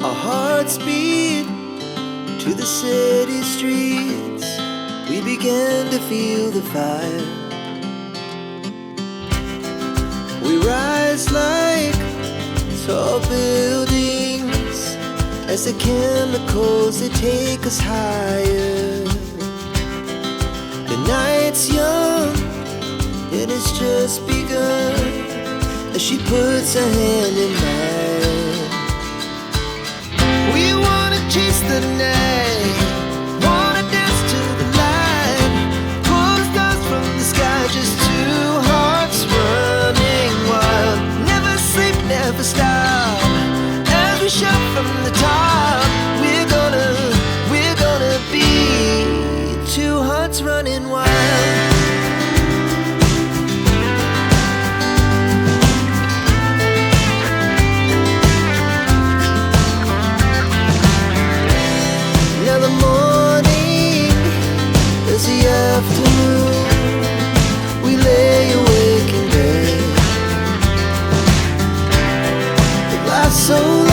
Our hearts beat to the city streets. We began to feel the fire. We rise like tall buildings as the chemicals, they take us higher. The night's young, it has just begun, as she puts her hand in mine. We wanna chase the night, wanna dance to the light, pull the stars from the sky, just two hearts running wild. Never sleep, never stop, as we shout from the top. We're gonna be two hearts running wild. Now the morning is the afternoon. We lay awake in bed. It lasts so long.